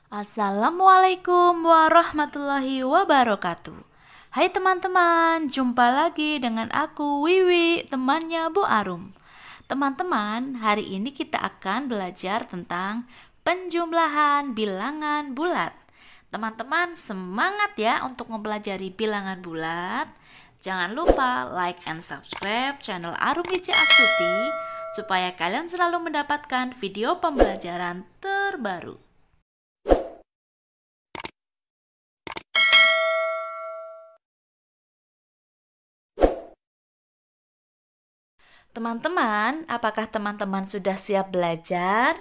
Assalamualaikum warahmatullahi wabarakatuh. Hai teman-teman, jumpa lagi dengan aku Wiwi, temannya Bu Arum. Teman-teman, hari ini kita akan belajar tentang penjumlahan bilangan bulat. Teman-teman semangat ya untuk mempelajari bilangan bulat. Jangan lupa like and subscribe channel Arum IC Astuti supaya kalian selalu mendapatkan video pembelajaran terbaru. Teman-teman, apakah teman-teman sudah siap belajar?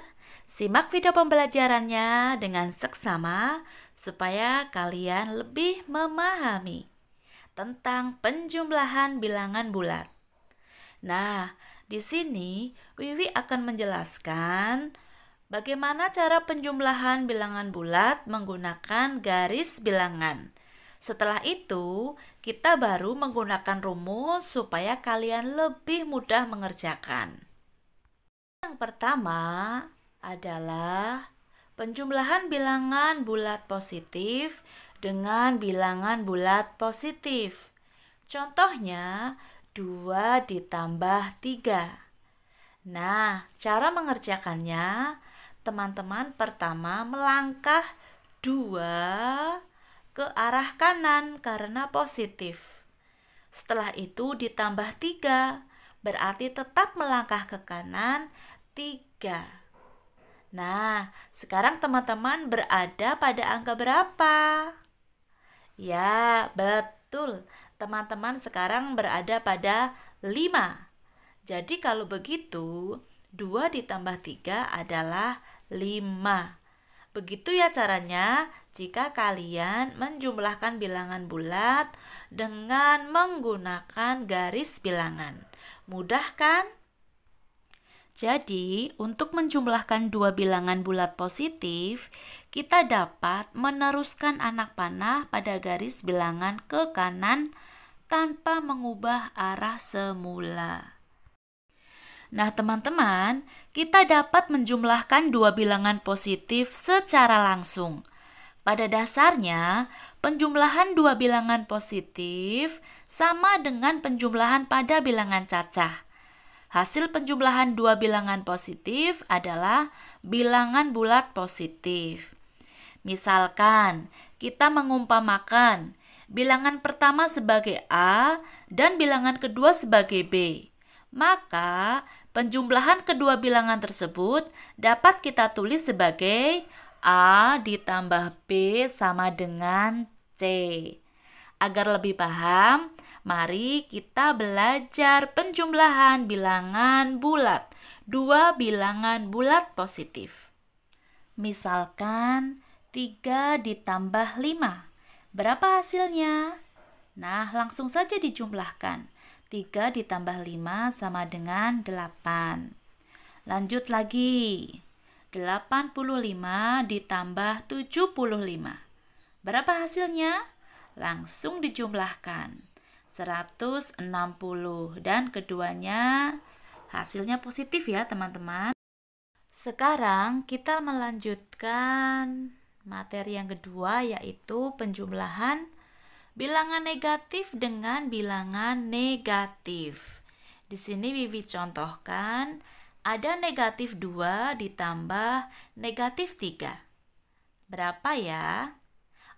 Simak video pembelajarannya dengan seksama supaya kalian lebih memahami tentang penjumlahan bilangan bulat. Nah, di sini Wiwi akan menjelaskan bagaimana cara penjumlahan bilangan bulat menggunakan garis bilangan. Setelah itu, kita baru menggunakan rumus supaya kalian lebih mudah mengerjakan. Yang pertama adalah penjumlahan bilangan bulat positif dengan bilangan bulat positif. Contohnya 2 ditambah 3. Nah, cara mengerjakannya, teman-teman pertama melangkah 2 ke arah kanan karena positif. Setelah itu ditambah 3, berarti tetap melangkah ke kanan 3. Nah, sekarang teman-teman berada pada angka berapa? Ya, betul. Teman-teman sekarang berada pada 5. Jadi kalau begitu, 2 ditambah 3 adalah 5. Begitu ya caranya jika kalian menjumlahkan bilangan bulat dengan menggunakan garis bilangan. Mudah kan? Jadi, untuk menjumlahkan dua bilangan bulat positif, kita dapat meneruskan anak panah pada garis bilangan ke kanan tanpa mengubah arah semula. Nah, teman-teman, kita dapat menjumlahkan dua bilangan positif secara langsung. Pada dasarnya, penjumlahan dua bilangan positif sama dengan penjumlahan pada bilangan cacah. Hasil penjumlahan dua bilangan positif adalah bilangan bulat positif. Misalkan, kita mengumpamakan bilangan pertama sebagai A dan bilangan kedua sebagai B. Maka, penjumlahan kedua bilangan tersebut dapat kita tulis sebagai A ditambah B sama dengan C. Agar lebih paham, mari kita belajar penjumlahan bilangan bulat, dua bilangan bulat positif. Misalkan 3 ditambah 5. Berapa hasilnya? Nah, langsung saja dijumlahkan. 3 ditambah 5 sama dengan 8. Lanjut lagi. 85 ditambah 75. Berapa hasilnya? Langsung dijumlahkan. 160 dan keduanya hasilnya positif ya teman-teman. Sekarang kita melanjutkan materi yang kedua yaitu penjumlahan bilangan negatif dengan bilangan negatif. Di sini Wiwi contohkan ada negatif 2 ditambah negatif 3. Berapa ya?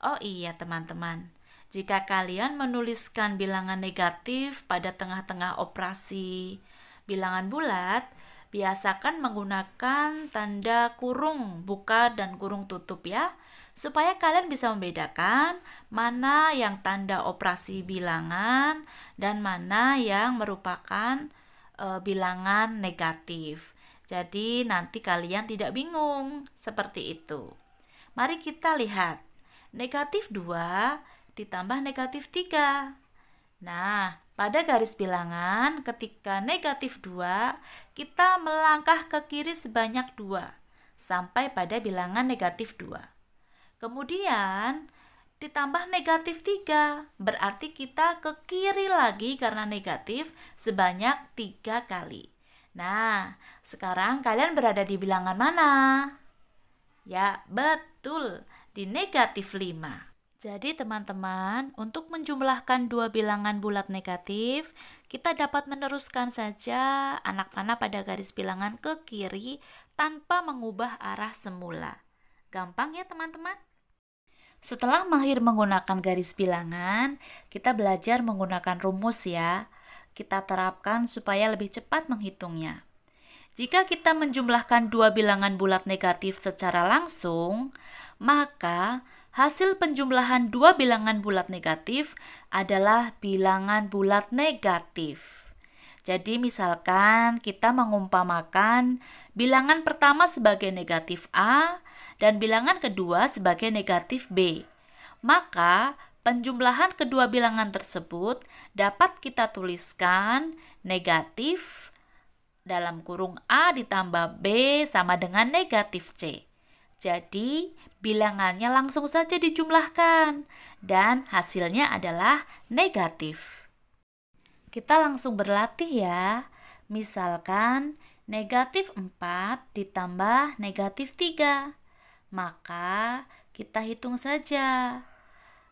Oh iya teman-teman, jika kalian menuliskan bilangan negatif pada tengah-tengah operasi bilangan bulat, biasakan menggunakan tanda kurung buka dan kurung tutup ya, supaya kalian bisa membedakan mana yang tanda operasi bilangan dan mana yang merupakan bilangan negatif. Jadi nanti kalian tidak bingung seperti itu. Mari kita lihat. Negatif 2 ditambah negatif 3. Nah, pada garis bilangan ketika negatif 2, kita melangkah ke kiri sebanyak 2 sampai pada bilangan negatif 2. Kemudian ditambah negatif 3, berarti kita ke kiri lagi karena negatif sebanyak 3 kali. Nah, sekarang kalian berada di bilangan mana? Ya, betul, di negatif 5. Jadi teman-teman, untuk menjumlahkan dua bilangan bulat negatif, kita dapat meneruskan saja anak panah pada garis bilangan ke kiri tanpa mengubah arah semula. Gampang ya teman-teman? Setelah mahir menggunakan garis bilangan, kita belajar menggunakan rumus ya. Kita terapkan supaya lebih cepat menghitungnya. Jika kita menjumlahkan dua bilangan bulat negatif secara langsung, maka hasil penjumlahan dua bilangan bulat negatif adalah bilangan bulat negatif. Jadi misalkan kita mengumpamakan bilangan pertama sebagai negatif A dan bilangan kedua sebagai negatif B. Maka penjumlahan kedua bilangan tersebut dapat kita tuliskan negatif dalam kurung A ditambah B sama dengan negatif C. Jadi, bilangannya langsung saja dijumlahkan dan hasilnya adalah negatif. Kita langsung berlatih ya. Misalkan negatif 4 ditambah negatif 3. Maka kita hitung saja.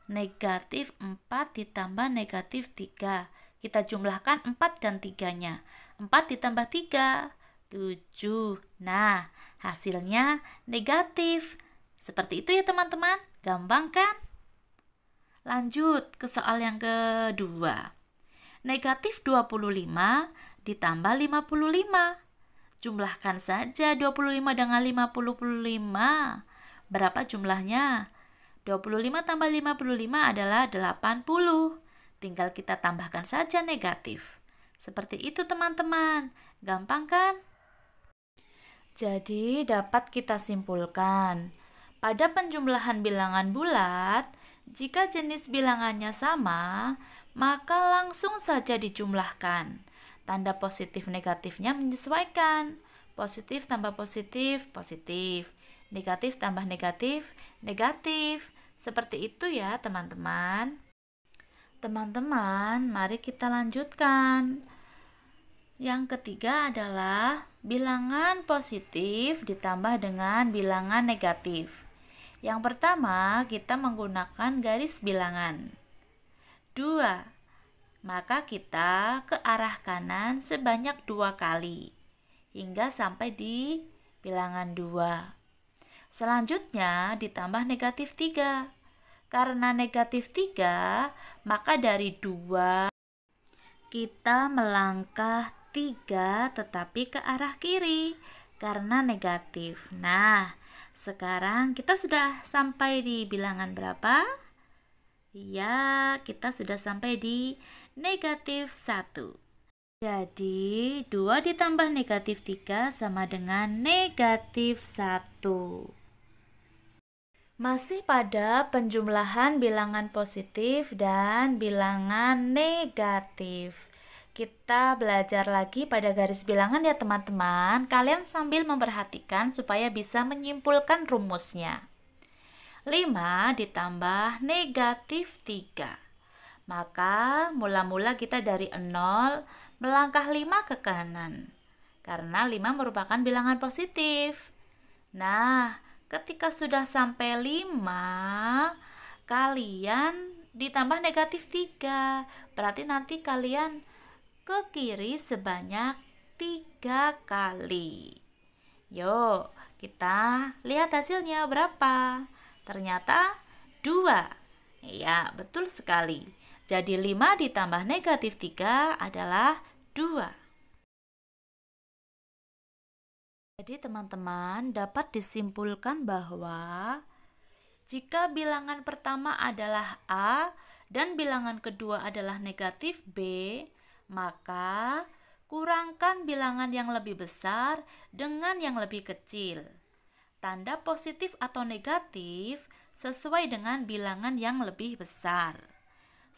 Negatif 4 ditambah negatif 3. Kita jumlahkan 4 dan 3-nya. 4 ditambah 3, 7. Nah, hasilnya negatif. Seperti itu ya teman-teman. Gampang kan? Lanjut ke soal yang kedua. Negatif 25 ditambah 55. Jumlahkan saja 25 dengan 55. Berapa jumlahnya? 25 tambah 55 adalah 80. Tinggal kita tambahkan saja negatif. Seperti itu teman-teman. Gampang kan? Jadi dapat kita simpulkan, pada penjumlahan bilangan bulat, jika jenis bilangannya sama, maka langsung saja dijumlahkan. Tanda positif negatifnya menyesuaikan. Positif tambah positif, positif. Negatif tambah negatif, negatif. Seperti itu ya teman-teman. Teman-teman, mari kita lanjutkan. Yang ketiga adalah bilangan positif ditambah dengan bilangan negatif. Yang pertama, kita menggunakan garis bilangan 2. Maka kita ke arah kanan sebanyak 2 kali hingga sampai di bilangan 2. Selanjutnya ditambah negatif 3. Karena negatif 3, maka dari 2 kita melangkah 3 tetapi ke arah kiri karena negatif. Nah, sekarang kita sudah sampai di bilangan berapa? Ya, kita sudah sampai di negatif 1. Jadi, 2 ditambah negatif 3 sama dengan negatif 1. Masih pada penjumlahan bilangan positif dan bilangan negatif. Kita belajar lagi pada garis bilangan ya teman-teman. Kalian sambil memperhatikan supaya bisa menyimpulkan rumusnya. 5 ditambah negatif 3. Maka mula-mula kita dari 0 melangkah 5 ke kanan. Karena 5 merupakan bilangan positif. Nah, ketika sudah sampai 5, kalian ditambah negatif 3. Berarti nanti kalian ke kiri sebanyak 3 kali. Yuk, kita lihat hasilnya berapa. Ternyata 2. Ya, betul sekali. Jadi 5 ditambah negatif 3 adalah 2. Jadi teman-teman dapat disimpulkan bahwa jika bilangan pertama adalah A dan bilangan kedua adalah negatif B, maka kurangkan bilangan yang lebih besar dengan yang lebih kecil. Tanda positif atau negatif sesuai dengan bilangan yang lebih besar.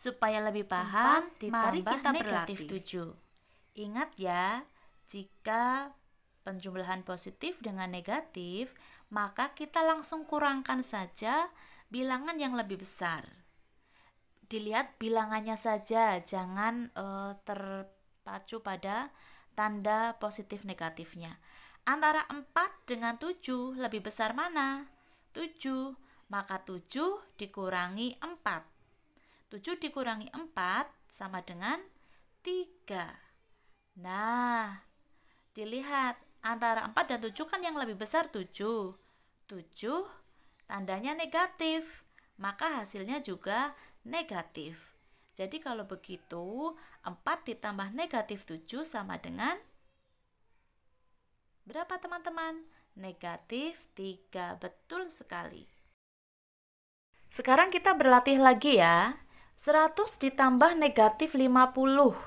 Supaya lebih paham, mari kita berlatih 7. Ingat ya, jika penjumlahan positif dengan negatif, maka kita langsung kurangkan saja bilangan yang lebih besar. Dilihat bilangannya saja, jangan terpacu pada tanda positif negatifnya. Antara 4 dengan 7 lebih besar mana? 7. Maka 7 dikurangi 4. 7 dikurangi 4 sama dengan 3. Nah, dilihat antara 4 dan 7 kan yang lebih besar 7. 7 tandanya negatif, maka hasilnya juga negatif. Jadi kalau begitu, 4 ditambah negatif 7 sama dengan berapa teman-teman? Negatif 3, betul sekali. Sekarang kita berlatih lagi ya. 100 ditambah negatif 50.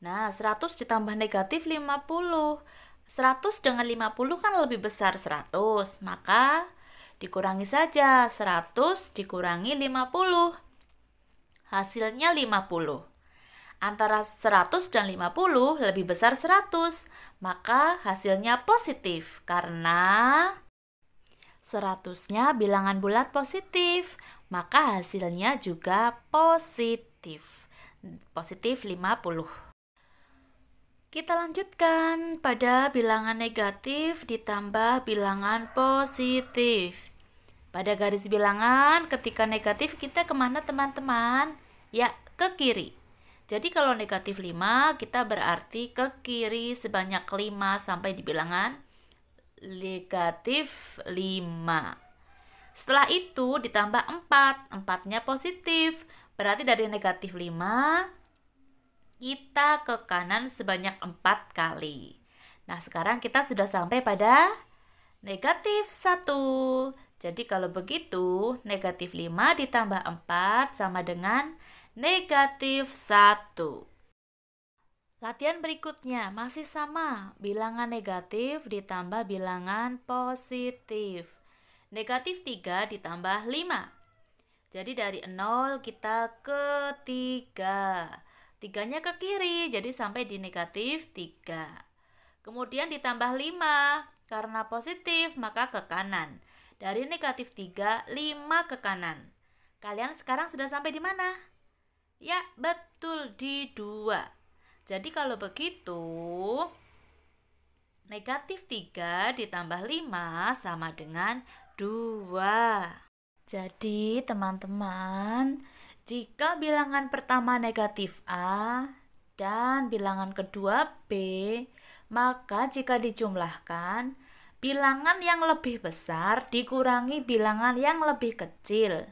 Nah, 100 ditambah negatif 50. 100 dengan 50 kan lebih besar 100, maka dikurangi saja 100 dikurangi 50. Hasilnya 50. Antara 100 dan 50 lebih besar 100, maka hasilnya positif karena 100-nya bilangan bulat positif, maka hasilnya juga positif. Positif 50. Kita lanjutkan pada bilangan negatif ditambah bilangan positif. Pada garis bilangan ketika negatif kita kemana teman-teman? Ya, ke kiri. Jadi kalau negatif 5 kita berarti ke kiri sebanyak 5 sampai di bilangan negatif 5. Setelah itu ditambah 4, 4-nya positif. Berarti dari negatif 5 kita ke kanan sebanyak 4 kali. Nah sekarang kita sudah sampai pada negatif 1. Jadi kalau begitu negatif 5 ditambah 4 sama dengan negatif 1. Latihan berikutnya masih sama, bilangan negatif ditambah bilangan positif. Negatif 3 ditambah 5. Jadi dari 0 kita ke 3. 3-nya ke kiri, jadi sampai di negatif 3. Kemudian ditambah 5, karena positif maka ke kanan. Dari negatif 3, 5 ke kanan. Kalian sekarang sudah sampai di mana? Ya, betul di 2. Jadi kalau begitu, negatif 3 ditambah 5 sama dengan 2. Jadi teman-teman, jika bilangan pertama negatif A dan bilangan kedua B, maka jika dijumlahkan, bilangan yang lebih besar dikurangi bilangan yang lebih kecil.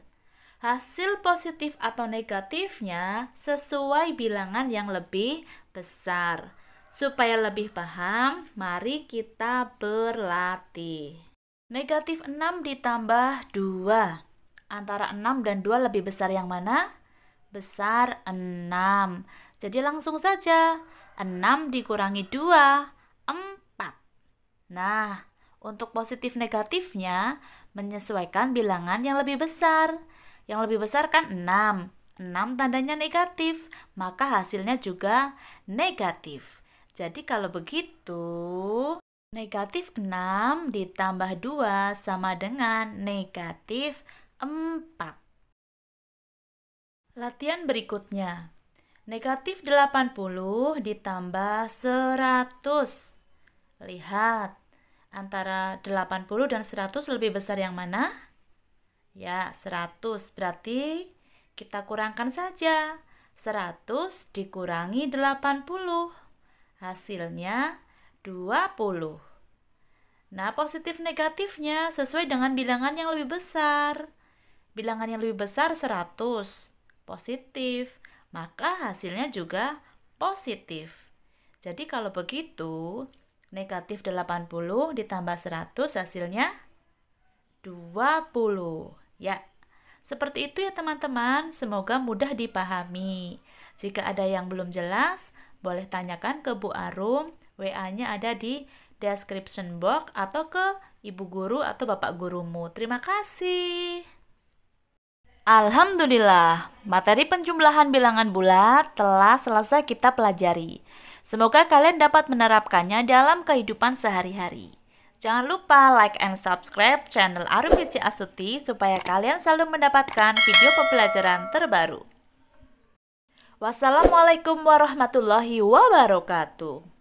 Hasil positif atau negatifnya sesuai bilangan yang lebih besar. Supaya lebih paham, mari kita berlatih. Negatif 6 ditambah 2. Antara 6 dan 2 lebih besar yang mana? Besar 6. Jadi langsung saja. 6 dikurangi 2, 4. Nah, untuk positif negatifnya menyesuaikan bilangan yang lebih besar. Yang lebih besar kan 6. 6 tandanya negatif, maka hasilnya juga negatif. Jadi kalau begitu, negatif 6 ditambah 2 sama dengan negatif 4. Latihan berikutnya. Negatif 80 ditambah 100. Lihat, antara 80 dan 100 lebih besar yang mana? Ya, 100. Berarti kita kurangkan saja. 100 dikurangi 80. Hasilnya 20. Nah, positif negatifnya sesuai dengan bilangan yang lebih besar. Bilangan yang lebih besar 100. Positif. Maka hasilnya juga positif. Jadi kalau begitu, negatif 80 ditambah 100 hasilnya 20. Ya, seperti itu ya teman-teman. Semoga mudah dipahami. Jika ada yang belum jelas, boleh tanyakan ke Bu Arum. WA-nya ada di description box atau ke ibu guru atau bapak gurumu. Terima kasih. Alhamdulillah, materi penjumlahan bilangan bulat telah selesai kita pelajari. Semoga kalian dapat menerapkannya dalam kehidupan sehari-hari. Jangan lupa like and subscribe channel Arum Yeci Astuti supaya kalian selalu mendapatkan video pembelajaran terbaru. Wassalamualaikum warahmatullahi wabarakatuh.